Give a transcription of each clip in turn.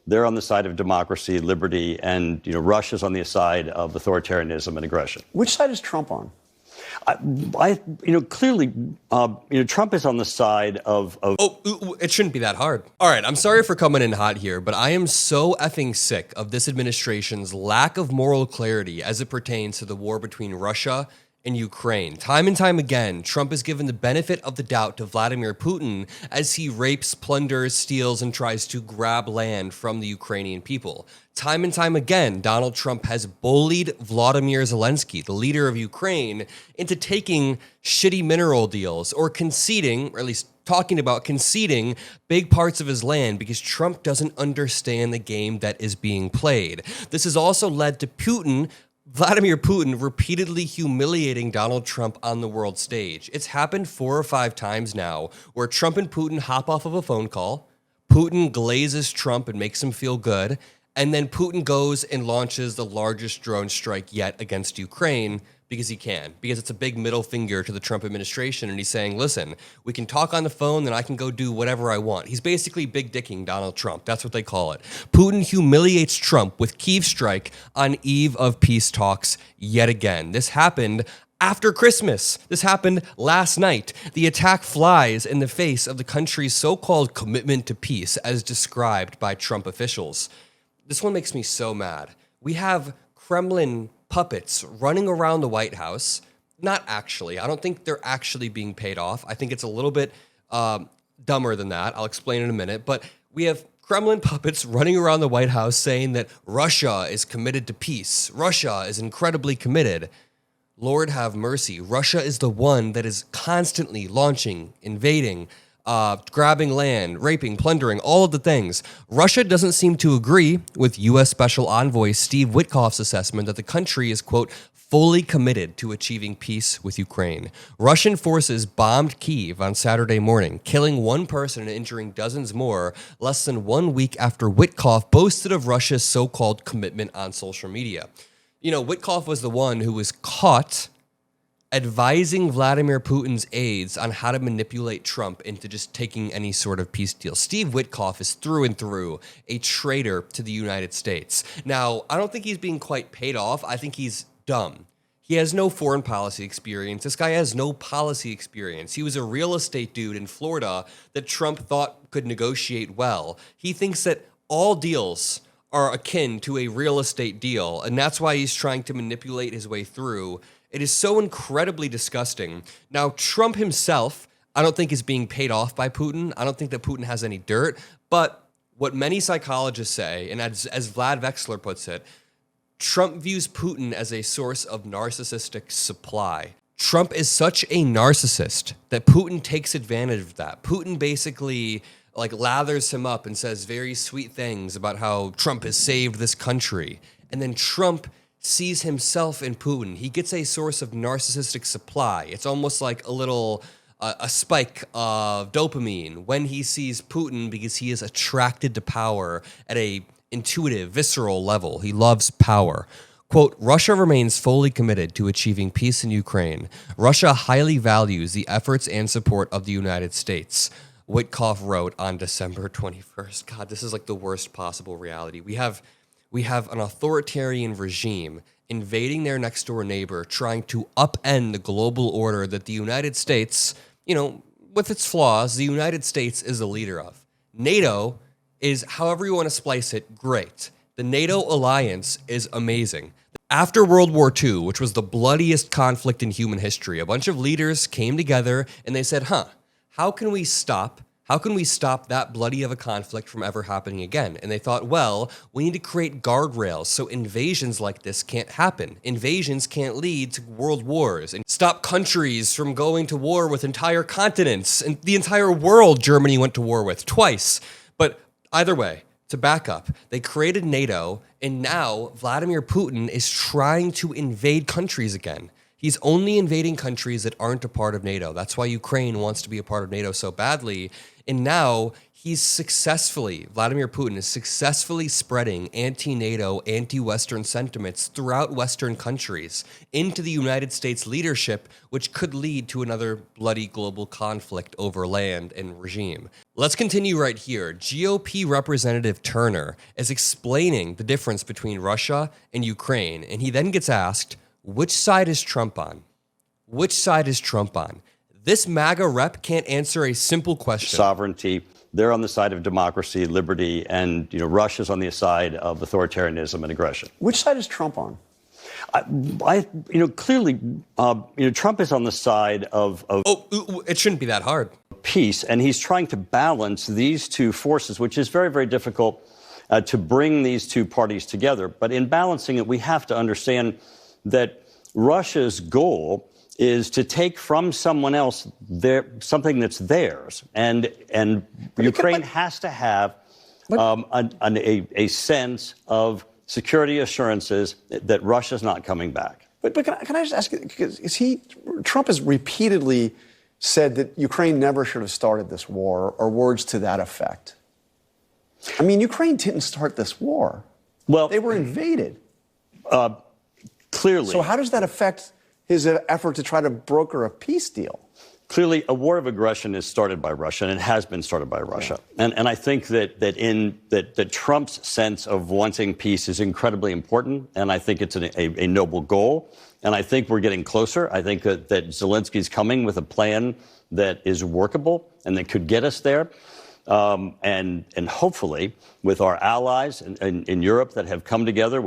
They're on the side of democracy, liberty, and Russia's on the side of authoritarianism and aggression. Which side is Trump on? Clearly, Trump is on the side of. Oh, it shouldn't be that hard. All right, I'm sorry for coming in hot here, but I am so effing sick of this administration's lack of moral clarity as it pertains to the war between Russia and Ukraine. Time and time again, Trump is given the benefit of the doubt to Vladimir Putin as he rapes, plunders, steals, and tries to grab land from the Ukrainian people. Time and time again, Donald Trump has bullied Volodymyr Zelensky, the leader of Ukraine, into taking shitty mineral deals or conceding, or at least talking about conceding, big parts of his land because Trump doesn't understand the game that is being played. This has also led to Vladimir Putin repeatedly humiliating Donald Trump on the world stage. It's happened 4 or 5 times now where Trump and Putin hop off of a phone call, Putin glazes Trump and makes him feel good, and then Putin goes and launches the largest drone strike yet against Ukraine because he can, because it's a big middle finger to the Trump administration, and he's saying, listen, we can talk on the phone, then I can go do whatever I want. He's basically big dicking Donald Trump. That's what they call it. Putin humiliates Trump with Kyiv strike on eve of peace talks yet again. This happened after Christmas. This happened last night. The attack flies in the face of the country's so-called commitment to peace as described by Trump officials. This one makes me so mad. We have Kremlin puppets running around the White House. Not actually. I don't think they're actually being paid off. I think it's a little bit dumber than that. I'll explain in a minute. But we have Kremlin puppets running around the White House saying that Russia is committed to peace. Russia is incredibly committed. Lord have mercy. Russia is the one that is constantly launching, invading, grabbing land, raping, plundering, all of the things. Russia doesn't seem to agree with U.S. Special Envoy Steve Witkoff's assessment that the country is, quote, fully committed to achieving peace with Ukraine. Russian forces bombed Kyiv on Saturday morning, killing 1 person and injuring dozens more, less than 1 week after Witkoff boasted of Russia's so-called commitment on social media. Witkoff was the one who was caught advising Vladimir Putin's aides on how to manipulate Trump into just taking any sort of peace deal. Steve Witkoff is through and through a traitor to the United States. Now, I don't think he's being quite paid off. I think he's dumb. He has no foreign policy experience. This guy has no policy experience. He was a real estate dude in Florida that Trump thought could negotiate well. He thinks that all deals are akin to a real estate deal, and that's why he's trying to manipulate his way through. It is so incredibly disgusting. Now, Trump himself, I don't think is being paid off by Putin. I don't think that Putin has any dirt. But what many psychologists say, and as Vlad Vexler puts it, Trump views Putin as a source of narcissistic supply. Trump is such a narcissist that Putin takes advantage of that. Putin basically lathers him up and says very sweet things about how Trump has saved this country. And then Trump sees himself in Putin. He gets a source of narcissistic supply. It's almost like a spike of dopamine when he sees Putin because he is attracted to power at a intuitive, visceral level. He loves power. Quote, Russia remains fully committed to achieving peace in Ukraine. Russia highly values the efforts and support of the United States, Witkoff wrote on December 21st. God, this is like the worst possible reality. We have an authoritarian regime invading their next door neighbor, trying to upend the global order that the United States, with its flaws, the United States is the leader of. NATO is, however you want to splice it, great. The NATO alliance is amazing. After World War II, which was the bloodiest conflict in human history, a bunch of leaders came together and they said, how can we stop that bloody of a conflict from ever happening again? And they thought, well, we need to create guardrails so invasions like this can't happen. Invasions can't lead to world wars and stop countries from going to war with entire continents. And the entire world Germany went to war with twice. But either way, to back up, they created NATO, and now Vladimir Putin is trying to invade countries again. He's only invading countries that aren't a part of NATO. That's why Ukraine wants to be a part of NATO so badly. And now Vladimir Putin is successfully spreading anti-NATO, anti-Western sentiments throughout Western countries into the United States leadership, which could lead to another bloody global conflict over land and regime. Let's continue right here. GOP Representative Turner is explaining the difference between Russia and Ukraine, and he then gets asked, which side is Trump on? Which side is Trump on? This MAGA rep can't answer a simple question. Sovereignty. They're on the side of democracy, liberty, and Russia's on the side of authoritarianism and aggression. Which side is Trump on? Clearly, Trump is on the side of It shouldn't be that hard. Peace, and he's trying to balance these two forces, which is very, very difficult to bring these two parties together. But in balancing it, we have to understand that Russia's goal is to take from someone else something that's theirs, and Ukraine has to have a sense of security assurances that Russia's not coming back. But can I just ask you, because Trump has repeatedly said that Ukraine never should have started this war, or words to that effect. I mean, Ukraine didn't start this war. Well, they were invaded. Clearly. So how does that affect his effort to try to broker a peace deal? Clearly, a war of aggression is started by Russia, and it has been started by Russia. Yeah. And I think that Trump's sense of wanting peace is incredibly important, and I think it's a noble goal. And I think we're getting closer. I think that Zelensky's coming with a plan that is workable and that could get us there. And hopefully, with our allies in Europe that have come together,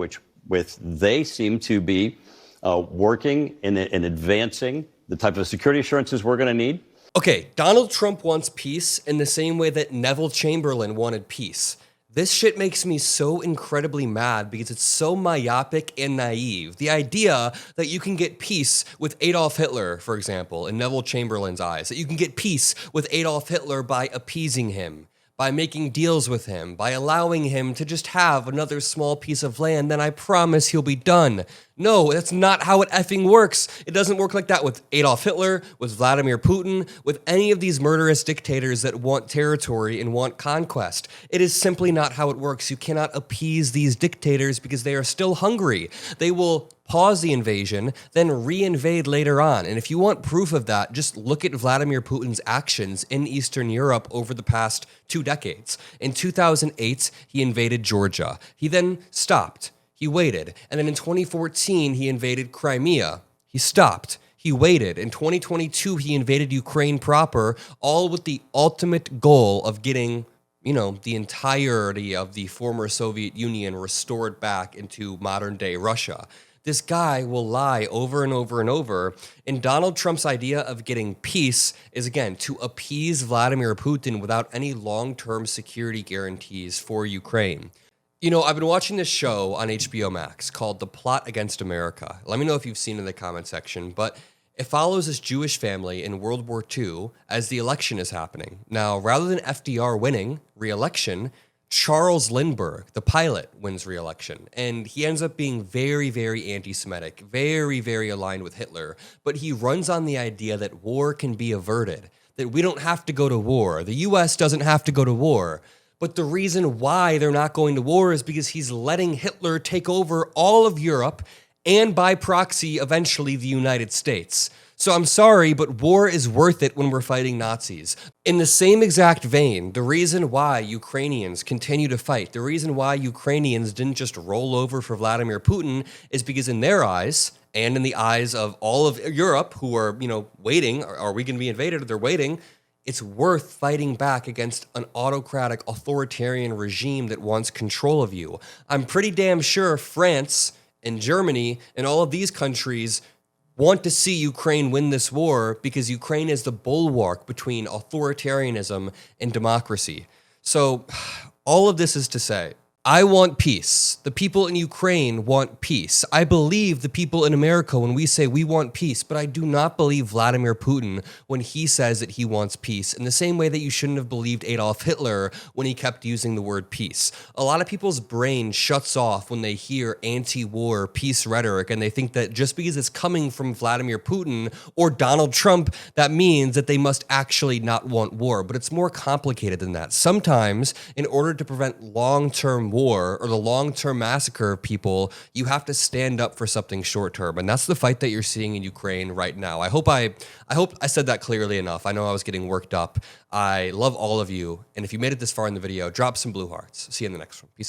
they seem to be working in advancing the type of security assurances we're going to need. Okay, Donald Trump wants peace in the same way that Neville Chamberlain wanted peace. This shit makes me so incredibly mad because it's so myopic and naive. The idea that you can get peace with Adolf Hitler, for example, in Neville Chamberlain's eyes, that you can get peace with Adolf Hitler by appeasing him, by making deals with him, by allowing him to just have another small piece of land, then I promise he'll be done. No, that's not how it effing works. It doesn't work like that with Adolf Hitler, with Vladimir Putin, with any of these murderous dictators that want territory and want conquest. It is simply not how it works. You cannot appease these dictators because they are still hungry. They will pause the invasion, then re-invade later on. And if you want proof of that, just look at Vladimir Putin's actions in Eastern Europe over the past 2 decades. In 2008, he invaded Georgia. He then stopped. He waited. And then in 2014, he invaded Crimea. He stopped. He waited. In 2022, he invaded Ukraine proper, all with the ultimate goal of getting, the entirety of the former Soviet Union restored back into modern-day Russia. This guy will lie over and over and over. And Donald Trump's idea of getting peace is, again, to appease Vladimir Putin without any long-term security guarantees for Ukraine. I've been watching this show on HBO Max called The Plot Against America. Let me know if you've seen it in the comment section, but it follows this Jewish family in World War II as the election is happening. Now, rather than FDR winning re-election, Charles Lindbergh, the pilot, wins re-election. And he ends up being very, very anti-Semitic, very, very aligned with Hitler. But he runs on the idea that war can be averted, that we don't have to go to war. The U.S. doesn't have to go to war. But the reason why they're not going to war is because he's letting Hitler take over all of Europe and by proxy, eventually, the United States. So I'm sorry, but war is worth it when we're fighting Nazis. In the same exact vein, the reason why Ukrainians continue to fight, the reason why Ukrainians didn't just roll over for Vladimir Putin is because in their eyes, and in the eyes of all of Europe who are, waiting, are we going to be invaded? They're waiting. It's worth fighting back against an autocratic, authoritarian regime that wants control of you. I'm pretty damn sure France and Germany and all of these countries want to see Ukraine win this war because Ukraine is the bulwark between authoritarianism and democracy. So all of this is to say, I want peace. The people in Ukraine want peace. I believe the people in America when we say we want peace, but I do not believe Vladimir Putin when he says that he wants peace, in the same way that you shouldn't have believed Adolf Hitler when he kept using the word peace. A lot of people's brain shuts off when they hear anti-war peace rhetoric, and they think that just because it's coming from Vladimir Putin or Donald Trump, that means that they must actually not want war. But it's more complicated than that. Sometimes, in order to prevent long-term war or the long-term massacre of people, you have to stand up for something short-term, and that's the fight that you're seeing in Ukraine right now. I hope I said that clearly enough. I know I was getting worked up. I love all of you, and if you made it this far in the video, drop some blue hearts. See you in the next one. Peace out.